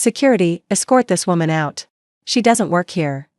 "Security, escort this woman out. She doesn't work here."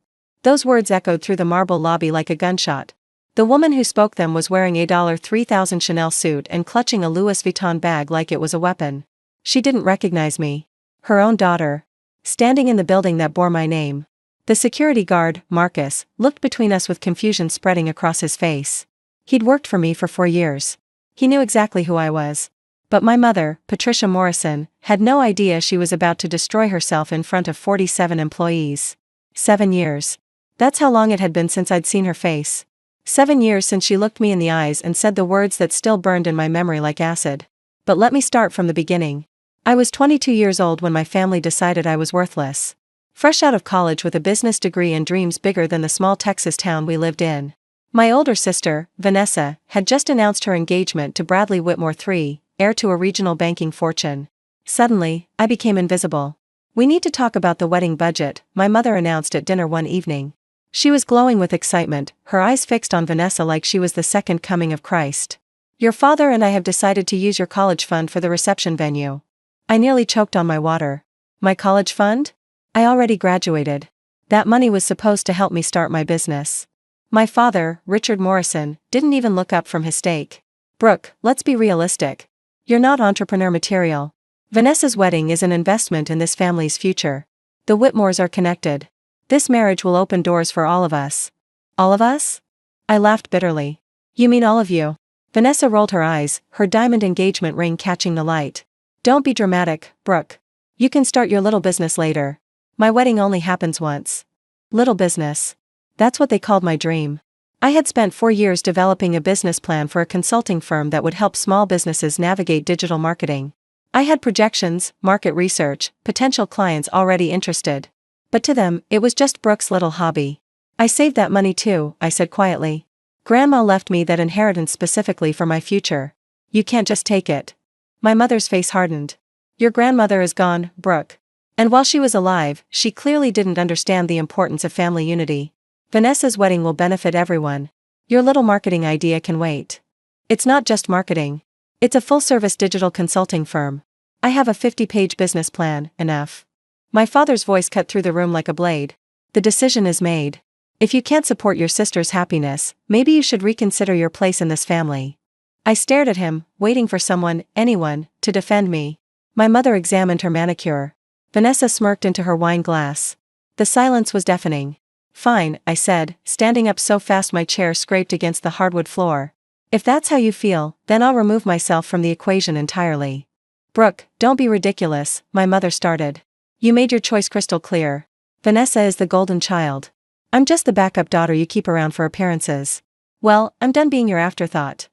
Those words echoed through the marble lobby like a gunshot. The woman who spoke them was wearing a $3,000 Chanel suit and clutching a Louis Vuitton bag like it was a weapon. She didn't recognize me. Her own daughter. Standing in the building that bore my name. The security guard, Marcus, looked between us with confusion spreading across his face. He'd worked for me for 4 years. He knew exactly who I was. But my mother, Patricia Morrison, had no idea she was about to destroy herself in front of 47 employees. 7 years. That's how long it had been since I'd seen her face. 7 years since she looked me in the eyes and said the words that still burned in my memory like acid. But let me start from the beginning. I was 22 years old when my family decided I was worthless. Fresh out of college with a business degree and dreams bigger than the small Texas town we lived in. My older sister, Vanessa, had just announced her engagement to Bradley Whitmore III, heir to a regional banking fortune. Suddenly, I became invisible. "We need to talk about the wedding budget," my mother announced at dinner one evening. She was glowing with excitement, her eyes fixed on Vanessa like she was the second coming of Christ. "Your father and I have decided to use your college fund for the reception venue." I nearly choked on my water. My college fund? I already graduated. That money was supposed to help me start my business. My father, Richard Morrison, didn't even look up from his steak. "Brooke, let's be realistic. You're not entrepreneur material. Vanessa's wedding is an investment in this family's future. The Whitmores are connected. This marriage will open doors for all of us." "All of us?" I laughed bitterly. "You mean all of you?" Vanessa rolled her eyes, her diamond engagement ring catching the light. "Don't be dramatic, Brooke. You can start your little business later. My wedding only happens once." Little business. That's what they called my dream. I had spent 4 years developing a business plan for a consulting firm that would help small businesses navigate digital marketing. I had projections, market research, potential clients already interested. But to them, it was just Brooke's little hobby. "I saved that money too," I said quietly. "Grandma left me that inheritance specifically for my future. You can't just take it." My mother's face hardened. "Your grandmother is gone, Brooke. And while she was alive, she clearly didn't understand the importance of family unity. Vanessa's wedding will benefit everyone. Your little marketing idea can wait." "It's not just marketing. It's a full-service digital consulting firm. I have a 50-page business plan, enough." My father's voice cut through the room like a blade. "The decision is made. If you can't support your sister's happiness, maybe you should reconsider your place in this family." I stared at him, waiting for someone, anyone, to defend me. My mother examined her manicure. Vanessa smirked into her wine glass. The silence was deafening. "Fine," I said, standing up so fast my chair scraped against the hardwood floor. "If that's how you feel, then I'll remove myself from the equation entirely." "Brooke, don't be ridiculous," my mother started. "You made your choice crystal clear. Vanessa is the golden child. I'm just the backup daughter you keep around for appearances. Well, I'm done being your afterthought."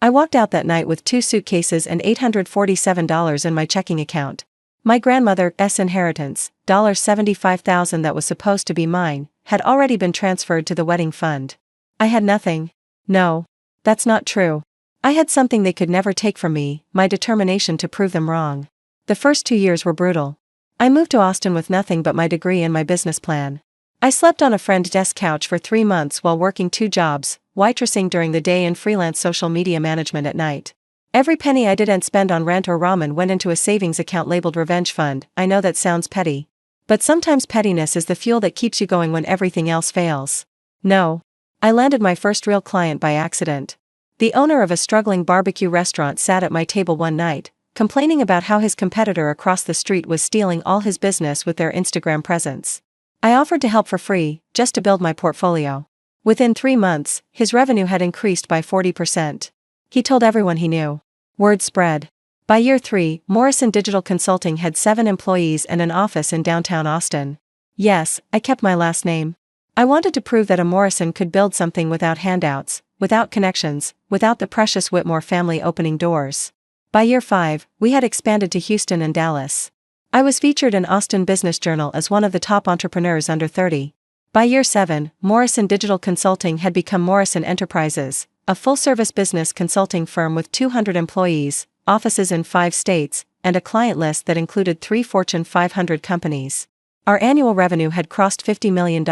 I walked out that night with 2 suitcases and $847 in my checking account. My grandmother's inheritance, $75,000 that was supposed to be mine, had already been transferred to the wedding fund. I had nothing. No. That's not true. I had something they could never take from me, my determination to prove them wrong. The first 2 years were brutal. I moved to Austin with nothing but my degree and my business plan. I slept on a friend's couch for 3 months while working 2 jobs, waitressing during the day and freelance social media management at night. Every penny I didn't spend on rent or ramen went into a savings account labeled Revenge Fund. I know that sounds petty. But sometimes pettiness is the fuel that keeps you going when everything else fails. No. I landed my first real client by accident. The owner of a struggling barbecue restaurant sat at my table one night, complaining about how his competitor across the street was stealing all his business with their Instagram presence. I offered to help for free, just to build my portfolio. Within 3 months, his revenue had increased by 40%. He told everyone he knew. Word spread. By year 3, Morrison Digital Consulting had 7 employees and an office in downtown Austin. Yes, I kept my last name. I wanted to prove that a Morrison could build something without handouts, without connections, without the precious Whitmore family opening doors. By year 5, we had expanded to Houston and Dallas. I was featured in Austin Business Journal as one of the top entrepreneurs under 30. By year 7, Morrison Digital Consulting had become Morrison Enterprises, a full-service business consulting firm with 200 employees, offices in 5 states, and a client list that included 3 Fortune 500 companies. Our annual revenue had crossed $50 million.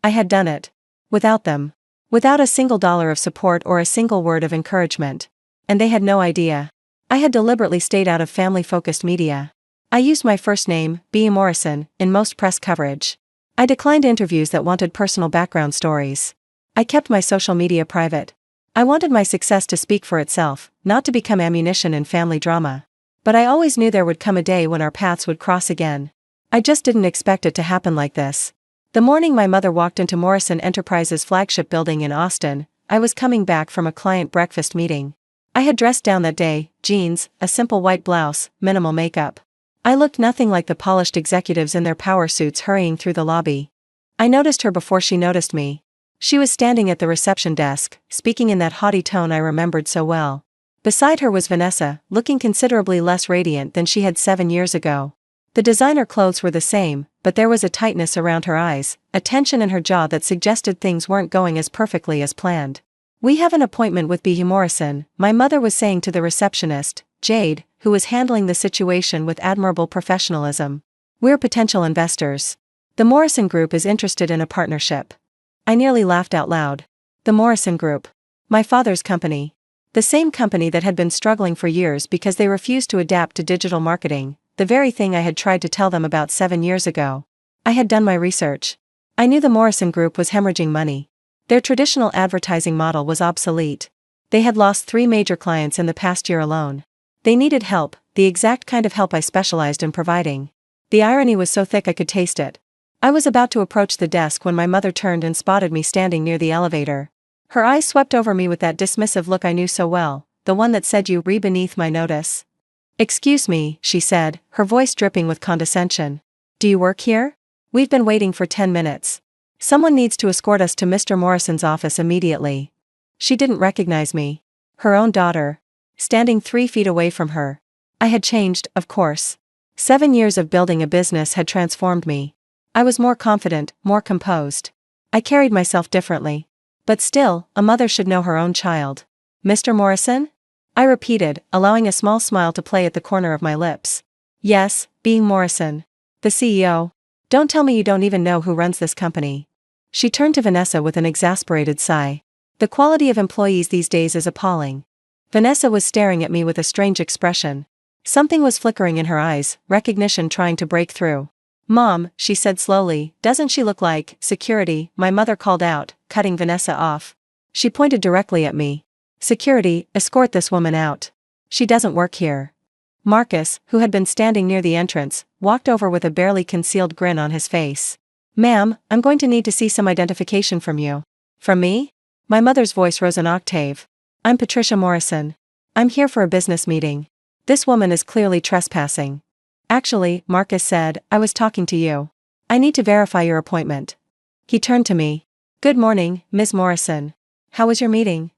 I had done it. Without them. Without a single dollar of support or a single word of encouragement. And they had no idea. I had deliberately stayed out of family-focused media. I used my first name, B. Morrison, in most press coverage. I declined interviews that wanted personal background stories. I kept my social media private. I wanted my success to speak for itself, not to become ammunition in family drama. But I always knew there would come a day when our paths would cross again. I just didn't expect it to happen like this. The morning my mother walked into Morrison Enterprises' flagship building in Austin, I was coming back from a client breakfast meeting. I had dressed down that day, jeans, a simple white blouse, minimal makeup. I looked nothing like the polished executives in their power suits hurrying through the lobby. I noticed her before she noticed me. She was standing at the reception desk, speaking in that haughty tone I remembered so well. Beside her was Vanessa, looking considerably less radiant than she had 7 years ago. The designer clothes were the same, but there was a tightness around her eyes, a tension in her jaw that suggested things weren't going as perfectly as planned. "We have an appointment with B. Morrison," my mother was saying to the receptionist, Jade, who was handling the situation with admirable professionalism. "We're potential investors. The Morrison Group is interested in a partnership." I nearly laughed out loud. The Morrison Group. My father's company. The same company that had been struggling for years because they refused to adapt to digital marketing, the very thing I had tried to tell them about 7 years ago. I had done my research. I knew the Morrison Group was hemorrhaging money. Their traditional advertising model was obsolete. They had lost 3 major clients in the past year alone. They needed help, the exact kind of help I specialized in providing. The irony was so thick I could taste it. I was about to approach the desk when my mother turned and spotted me standing near the elevator. Her eyes swept over me with that dismissive look I knew so well, the one that said you re beneath my notice. "Excuse me," she said, her voice dripping with condescension. "Do you work here? We've been waiting for 10 minutes. Someone needs to escort us to Mr. Morrison's office immediately." She didn't recognize me. Her own daughter. Standing 3 feet away from her. I had changed, of course. 7 years of building a business had transformed me. I was more confident, more composed. I carried myself differently. But still, a mother should know her own child. "Mr. Morrison?" I repeated, allowing a small smile to play at the corner of my lips. "Yes, being Morrison. The CEO. Don't tell me you don't even know who runs this company." She turned to Vanessa with an exasperated sigh. "The quality of employees these days is appalling." Vanessa was staring at me with a strange expression. Something was flickering in her eyes, recognition trying to break through. "Mom," she said slowly, "doesn't she look like security?" my mother called out, cutting Vanessa off. She pointed directly at me. "Security, escort this woman out. She doesn't work here." Marcus, who had been standing near the entrance, walked over with a barely concealed grin on his face. "Ma'am, I'm going to need to see some identification from you." "From me?" My mother's voice rose an octave. "I'm Patricia Morrison. I'm here for a business meeting. This woman is clearly trespassing." "Actually," Marcus said, "I was talking to you. I need to verify your appointment." He turned to me. "Good morning, Ms. Morrison. How was your meeting?"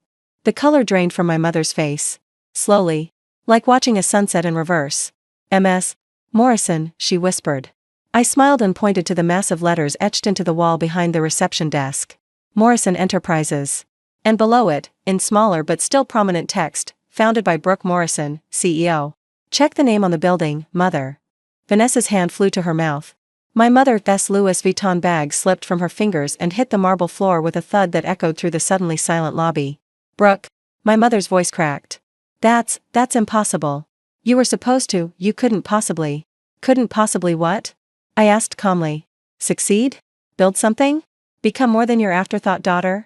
The color drained from my mother's face. Slowly. Like watching a sunset in reverse. "Ms. Morrison," she whispered. I smiled and pointed to the massive letters etched into the wall behind the reception desk. Morrison Enterprises. And below it, in smaller but still prominent text, "Founded by Brooke Morrison, CEO." "Check the name on the building, Mother." Vanessa's hand flew to her mouth. My mother's Louis Vuitton bag slipped from her fingers and hit the marble floor with a thud that echoed through the suddenly silent lobby. "Brooke." My mother's voice cracked. That's impossible. You were supposed to, you couldn't possibly." "Couldn't possibly what?" I asked calmly. "Succeed? Build something? Become more than your afterthought daughter?"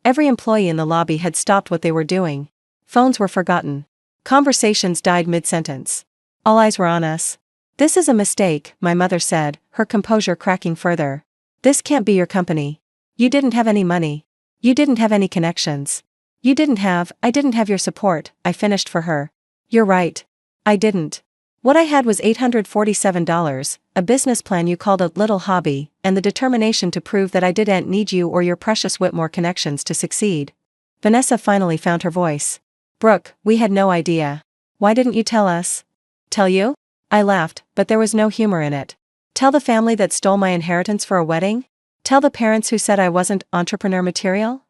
Every employee in the lobby had stopped what they were doing. Phones were forgotten. Conversations died mid-sentence. All eyes were on us. "This is a mistake," my mother said, her composure cracking further. "This can't be your company. You didn't have any money. You didn't have any connections. I didn't have your support," I finished for her. "You're right. I didn't. What I had was $847, a business plan you called a little hobby, and the determination to prove that I didn't need you or your precious Whitmore connections to succeed." Vanessa finally found her voice. "Brooke, we had no idea. Why didn't you tell us?" "Tell you?" I laughed, but there was no humor in it. "Tell the family that stole my inheritance for a wedding? Tell the parents who said I wasn't entrepreneur material?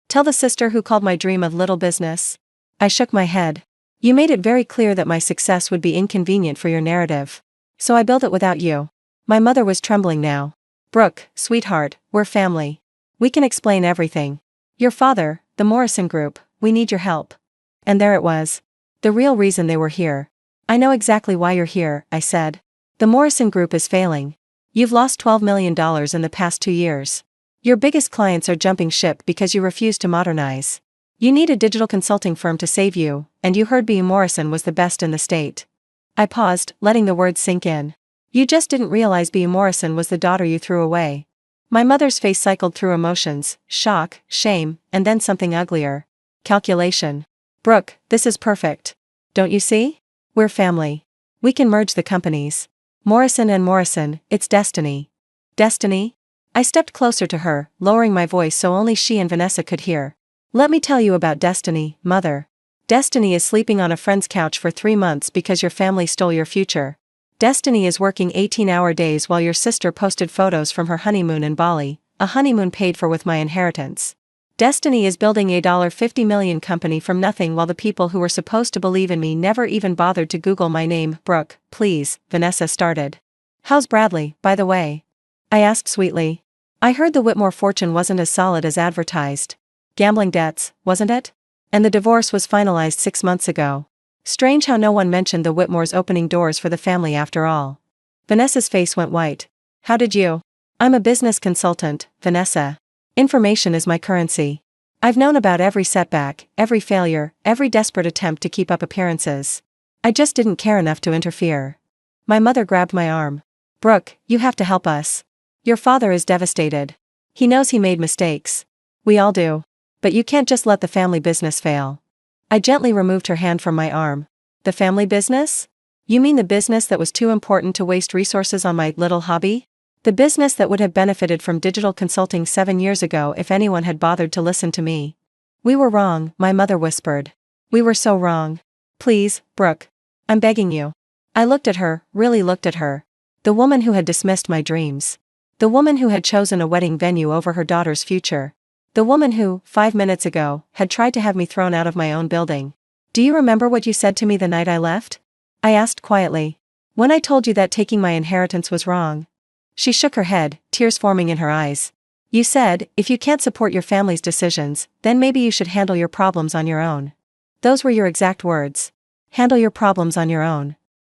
Tell the sister who called my dream a little business?" I shook my head. "You made it very clear that my success would be inconvenient for your narrative. So I built it without you." My mother was trembling now. "Brooke, sweetheart, we're family. We can explain everything. Your father, the Morrison Group, we need your help." And there it was. The real reason they were here. "I know exactly why you're here," I said. The Morrison Group is failing. You've lost $12 million in the past 2 years. Your biggest clients are jumping ship because you refuse to modernize. You need a digital consulting firm to save you, and you heard B. Morrison was the best in the state. I paused, letting the words sink in. You just didn't realize B. Morrison was the daughter you threw away. My mother's face cycled through emotions, shock, shame, and then something uglier. Calculation. Brooke, this is perfect. Don't you see? We're family. We can merge the companies. Morrison and Morrison, it's destiny. Destiny? I stepped closer to her, lowering my voice so only she and Vanessa could hear. Let me tell you about destiny, mother. Destiny is sleeping on a friend's couch for 3 months because your family stole your future. Destiny is working 18-hour days while your sister posted photos from her honeymoon in Bali, a honeymoon paid for with my inheritance. Destiny is building a $50 million company from nothing while the people who were supposed to believe in me never even bothered to Google my name. Brooke, please, Vanessa started. How's Bradley, by the way? I asked sweetly. I heard the Whitmore fortune wasn't as solid as advertised. Gambling debts, wasn't it? And the divorce was finalized 6 months ago. Strange how no one mentioned the Whitmores opening doors for the family after all. Vanessa's face went white. How did you? I'm a business consultant, Vanessa. Information is my currency. I've known about every setback, every failure, every desperate attempt to keep up appearances. I just didn't care enough to interfere. My mother grabbed my arm. Brooke, you have to help us. Your father is devastated. He knows he made mistakes. We all do. But you can't just let the family business fail. I gently removed her hand from my arm. The family business? You mean the business that was too important to waste resources on my little hobby? The business that would have benefited from digital consulting 7 years ago if anyone had bothered to listen to me. We were wrong, my mother whispered. We were so wrong. Please, Brooke. I'm begging you. I looked at her, really looked at her. The woman who had dismissed my dreams. The woman who had chosen a wedding venue over her daughter's future. The woman who, 5 minutes ago, had tried to have me thrown out of my own building. Do you remember what you said to me the night I left? I asked quietly. When I told you that taking my inheritance was wrong. She shook her head, tears forming in her eyes. You said, if you can't support your family's decisions, then maybe you should handle your problems on your own. Those were your exact words. Handle your problems on your own.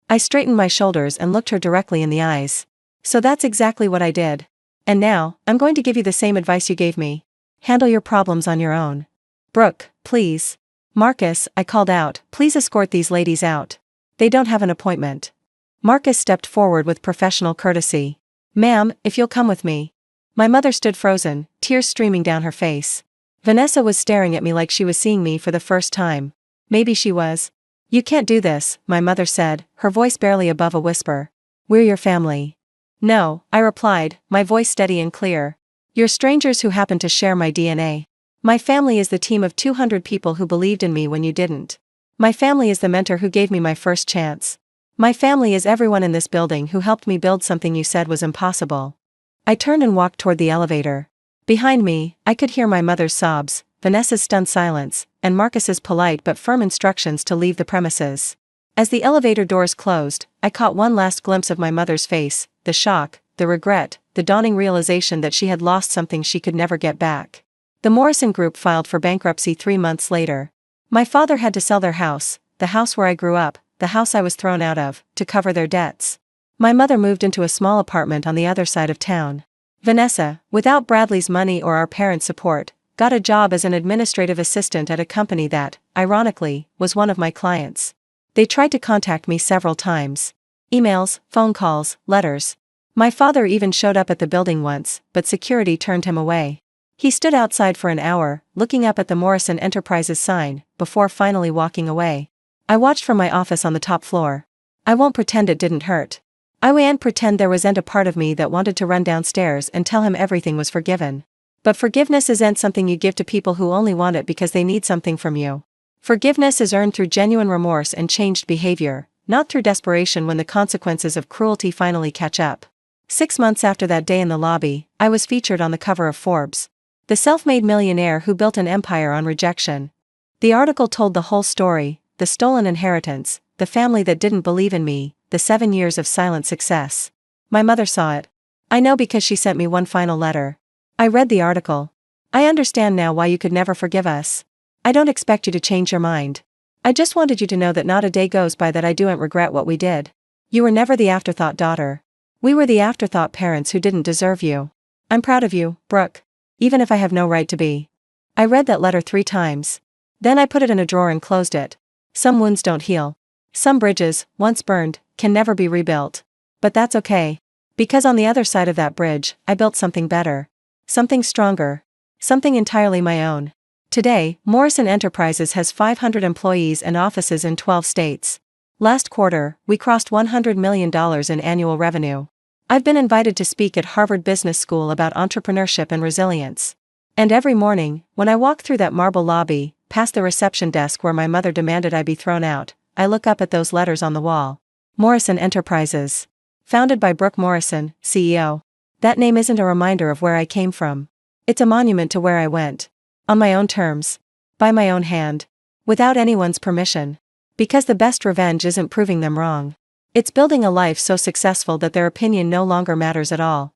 I straightened my shoulders and looked her directly in the eyes. So that's exactly what I did. And now, I'm going to give you the same advice you gave me. Handle your problems on your own. Brooke, please. Marcus, I called out, please escort these ladies out. They don't have an appointment. Marcus stepped forward with professional courtesy. Ma'am, if you'll come with me. My mother stood frozen, tears streaming down her face. Vanessa was staring at me like she was seeing me for the first time. Maybe she was. You can't do this, my mother said, her voice barely above a whisper. We're your family. No, I replied, my voice steady and clear. You're strangers who happen to share my DNA. My family is the team of 200 people who believed in me when you didn't. My family is the mentor who gave me my first chance. My family is everyone in this building who helped me build something you said was impossible. I turned and walked toward the elevator. Behind me, I could hear my mother's sobs, Vanessa's stunned silence, and Marcus's polite but firm instructions to leave the premises. As the elevator doors closed, I caught one last glimpse of my mother's face, the shock, the regret, the dawning realization that she had lost something she could never get back. The Morrison Group filed for bankruptcy 3 months later. My father had to sell their house, the house where I grew up, the house I was thrown out of, to cover their debts. My mother moved into a small apartment on the other side of town. Vanessa, without Bradley's money or our parents' support, got a job as an administrative assistant at a company that, ironically, was one of my clients. They tried to contact me several times. Emails, phone calls, letters. My father even showed up at the building once, but security turned him away. He stood outside for an hour, looking up at the Morrison Enterprises sign, before finally walking away. I watched from my office on the top floor. I won't pretend it didn't hurt. I won't pretend there wasn't a part of me that wanted to run downstairs and tell him everything was forgiven. But forgiveness isn't something you give to people who only want it because they need something from you. Forgiveness is earned through genuine remorse and changed behavior, not through desperation when the consequences of cruelty finally catch up. 6 months after that day in the lobby, I was featured on the cover of Forbes. The self-made millionaire who built an empire on rejection. The article told the whole story, the stolen inheritance, the family that didn't believe in me, the 7 years of silent success. My mother saw it. I know because she sent me one final letter. I read the article. I understand now why you could never forgive us. I don't expect you to change your mind. I just wanted you to know that not a day goes by that I don't regret what we did. You were never the afterthought daughter. We were the afterthought parents who didn't deserve you. I'm proud of you, Brooke. Even if I have no right to be. I read that letter 3 times. Then I put it in a drawer and closed it. Some wounds don't heal. Some bridges, once burned, can never be rebuilt. But that's okay. Because on the other side of that bridge, I built something better. Something stronger. Something entirely my own. Today, Morrison Enterprises has 500 employees and offices in 12 states. Last quarter, we crossed $100 million in annual revenue. I've been invited to speak at Harvard Business School about entrepreneurship and resilience. And every morning, when I walk through that marble lobby, past the reception desk where my mother demanded I be thrown out, I look up at those letters on the wall. Morrison Enterprises. Founded by Brooke Morrison, CEO. That name isn't a reminder of where I came from. It's a monument to where I went. On my own terms. By my own hand. Without anyone's permission. Because the best revenge isn't proving them wrong. It's building a life so successful that their opinion no longer matters at all.